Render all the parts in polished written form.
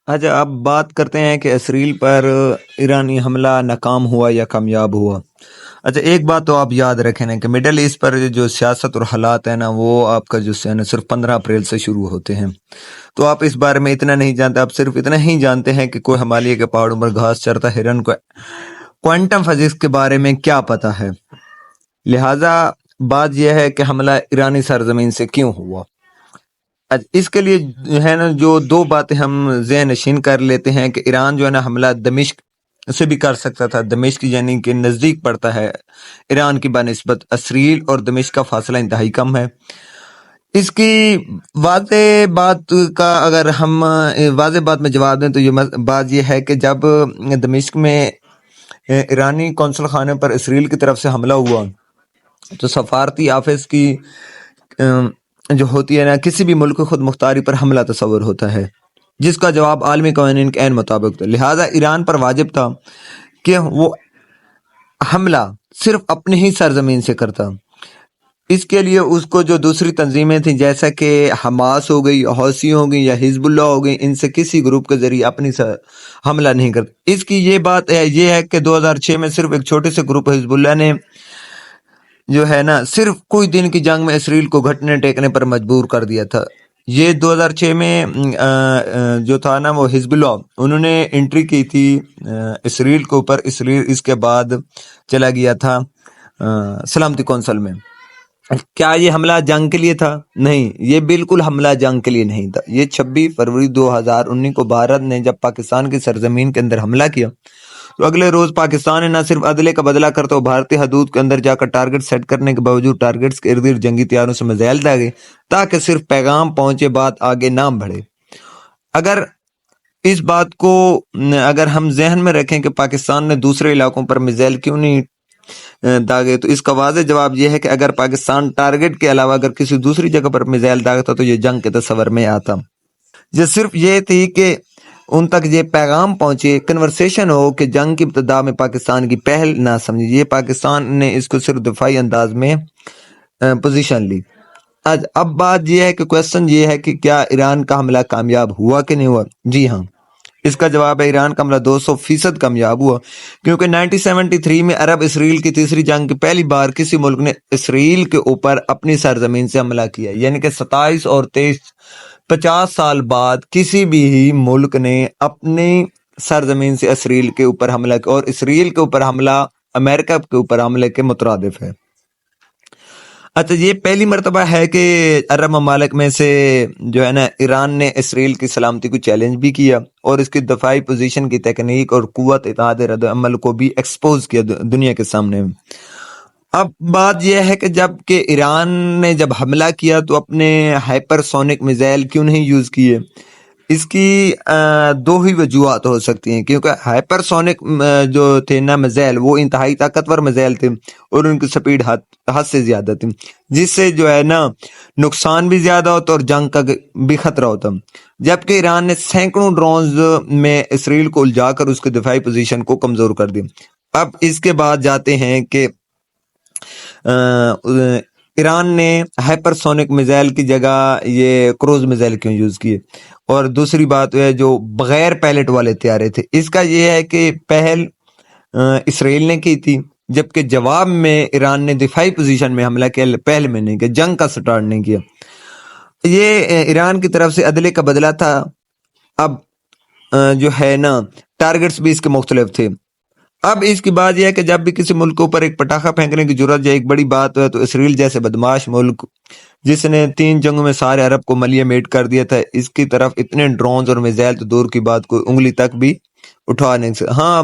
اچھا، اب بات کرتے ہیں کہ اسرائیل پر ایرانی حملہ ناکام ہوا یا کامیاب ہوا۔ اچھا، ایک بات تو آپ یاد رکھیں نا کہ مڈل ایسٹ پر جو سیاست اور حالات ہیں نا، وہ آپ کا جو ہے نا صرف 15 اپریل سے شروع ہوتے ہیں۔ تو آپ اس بارے میں اتنا نہیں جانتے، آپ صرف اتنا ہی جانتے ہیں کہ کوئی ہمالیہ کے پہاڑوں پر گھاس چرتا ہرن کو کوانٹم فزکس کے بارے میں کیا پتا ہے۔ لہٰذا بات یہ ہے کہ حملہ ایرانی سرزمین سے کیوں ہوا۔ اس کے لیے ہے نا جو دو باتیں ہم ذہن نشین کر لیتے ہیں کہ ایران جو ہے نا حملہ دمشق سے بھی کر سکتا تھا۔ دمشق یعنی کہ نزدیک پڑتا ہے ایران کی بنسبت، اسرائیل اور دمشق کا فاصلہ انتہائی کم ہے۔ اس کی واضح بات کا اگر ہم واضح بات میں جواب دیں تو یہ بات یہ ہے کہ جب دمشق میں ایرانی قونصل خانے پر اسرائیل کی طرف سے حملہ ہوا تو سفارتی آفس کی جو ہوتی ہے نا کسی بھی ملک خود مختاری پر حملہ تصور ہوتا ہے، جس کا جواب عالمی قوانین کے عین مطابق تھا۔ لہٰذا ایران پر واجب تھا کہ وہ حملہ صرف اپنی ہی سرزمین سے کرتا۔ اس کے لیے اس کو جو دوسری تنظیمیں تھیں جیسا کہ حماس ہو گئی، حوثی ہو گئی یا حزب اللہ ہو گئی، ان سے کسی گروپ کے ذریعے اپنی حملہ نہیں کرتا۔ اس کی یہ بات ہے یہ ہے کہ 2006 میں صرف ایک چھوٹے سے گروپ حزب اللہ نے جو ہے نا صرف کچھ دن کی جنگ میں اسرائیل کو گھٹنے ٹیکنے پر مجبور کر دیا تھا۔ یہ 2006 میں جو تھا نا وہ حزب اللہ انہوں نے انٹری کی تھی اسرائیل کے اوپر۔ اسرائیل اس کے بعد چلا گیا تھا سلامتی کونسل میں۔ کیا یہ حملہ جنگ کے لیے تھا؟ نہیں، یہ بالکل حملہ جنگ کے لیے نہیں تھا۔ یہ 26 فروری 2019 کو بھارت نے جب پاکستان کی سرزمین کے اندر حملہ کیا تو اگلے روز پاکستان نے نہ صرف عدلے کا بدلہ کرتا ہوا بھارتی حدود کے اندر جا کر ٹارگٹ سیٹ کرنے کے باوجود ٹارگٹس کے ارد گرد جنگی طیاروں سے میزائل داغے تاکہ صرف پیغام پہنچے، بات آگے نہ بڑھے۔ اگر اس بات کو اگر ہم ذہن میں رکھیں کہ پاکستان نے دوسرے علاقوں پر میزائل کیوں نہیں داغے تو اس کا واضح جواب یہ ہے کہ اگر پاکستان ٹارگٹ کے علاوہ اگر کسی دوسری جگہ پر میزائل داغتا تو یہ جنگ کے تصور میں آتا۔ یہ صرف یہ تھی کہ ان تک یہ پیغام پہنچے، کنورسیشن ہو کہ جنگ کی ابتدا میں پاکستان کی پہل نہ سمجھے۔ یہ پاکستان نے اس کو صرف دفاعی انداز میں پوزیشن لی۔ اب بات یہ ہے کہ کویسچن یہ ہے کہ کیا ایران کا حملہ کامیاب ہوا کہ نہیں ہوا؟ جی ہاں، اس کا جواب ہے ایران کا حملہ 200% کامیاب ہوا، کیونکہ 1973 میں عرب اسرائیل کی تیسری جنگ کی پہلی بار کسی ملک نے اسرائیل کے اوپر اپنی سرزمین سے حملہ کیا، یعنی کہ 27 اور 23 50 سال بعد کسی بھی ملک نے اپنی سرزمین سے اسرائیل کے اوپر حملہ کیا، اور اسرائیل کے اوپر حملہ امریکہ کے اوپر حملے کے مترادف ہے۔ اچھا، یہ پہلی مرتبہ ہے کہ عرب ممالک میں سے جو ہے نا ایران نے اسرائیل کی سلامتی کو چیلنج بھی کیا اور اس کی دفاعی پوزیشن کی تکنیک اور قوت اتحاد رد عمل کو بھی ایکسپوز کیا دنیا کے سامنے۔ اب بات یہ ہے کہ جب کہ ایران نے جب حملہ کیا تو اپنے ہائپر سونک میزائل کیوں نہیں یوز کیے؟ اس کی دو ہی وجوہات ہو سکتی ہیں، کیونکہ ہائپر سونک جو تھے نا میزائل وہ انتہائی طاقتور میزائل تھے اور ان کی سپیڈ حد سے زیادہ تھی، جس سے جو ہے نا نقصان بھی زیادہ ہوتا اور جنگ کا بھی خطرہ ہوتا۔ جبکہ ایران نے سینکڑوں ڈرونز میں اسرائیل کو الجھا کر اس کی دفاعی پوزیشن کو کمزور کر دی۔ اب اس کے بعد جاتے ہیں کہ ایران نے ہائپر سونک میزائل کی جگہ یہ کروز میزائل کیوں یوز کیے، اور دوسری بات ہے جو بغیر پائلٹ والے طیارے تھے، اس کا یہ ہے کہ پہل اسرائیل نے کی تھی جبکہ جواب میں ایران نے دفاعی پوزیشن میں حملہ کیا، پہل میں نہیں کیا، جنگ کا سٹارٹ نہیں کیا۔ یہ ایران کی طرف سے عدلے کا بدلہ تھا۔ اب جو ہے نا ٹارگٹس بھی اس کے مختلف تھے۔ اب اس کی بات یہ ہے کہ جب بھی کسی ملک کے اوپر ایک پٹاخہ پھینکنے کی ضرورت یا ایک بڑی بات ہے تو اسرائیل جیسے بدماش ملک جس نے 3 جنگوں میں سارے عرب کو ملیہ میٹ کر دیا تھا، اس کی طرف اتنے ڈرونز اور میزائل تو دور کی بات کوئی انگلی تک بھی اٹھا نہیں سکتا۔ ہاں،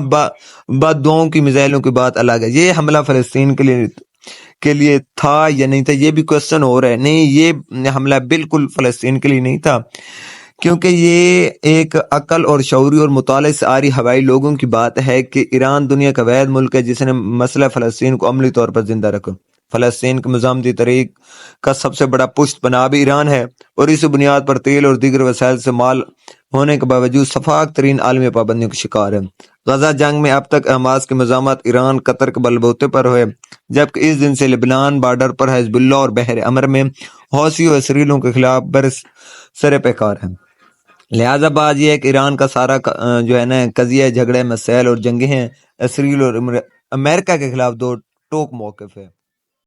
بات دعاؤں کی میزائلوں کی بات الگ ہے۔ یہ حملہ فلسطین کے لیے تھا یا نہیں تھا یہ بھی کوسچن ہو رہا ہے۔ نہیں، یہ حملہ بالکل فلسطین کے لیے نہیں تھا، کیونکہ یہ ایک عقل اور شعوری اور مطالعے سے آری ہوائی لوگوں کی بات ہے کہ ایران دنیا کا واحد ملک ہے جس نے مسئلہ فلسطین کو عملی طور پر زندہ رکھا۔ فلسطین کے مزاحمتی تحریک کا سب سے بڑا پشت پناہ بھی ایران ہے، اور اس بنیاد پر تیل اور دیگر وسائل سے مال ہونے کے باوجود شفاق ترین عالمی پابندیوں کا شکار ہے۔ غزہ جنگ میں اب تک حماس کی مزاحمت ایران قطر کے بل بوتے پر ہوئے، جبکہ اس دن سے لبنان بارڈر پر حزب اللہ اور بحر امر میں حوثی و اسرائیلیوں کے خلاف برسر پیکار ہیں۔ لہٰذا بات یہ ہے کہ ایران کا سارا جو ہے نا قضیہ جھگڑے مسائل اور جنگیں ہیں، اسرائیل اور امریکہ کے خلاف دو ٹوک موقف ہے۔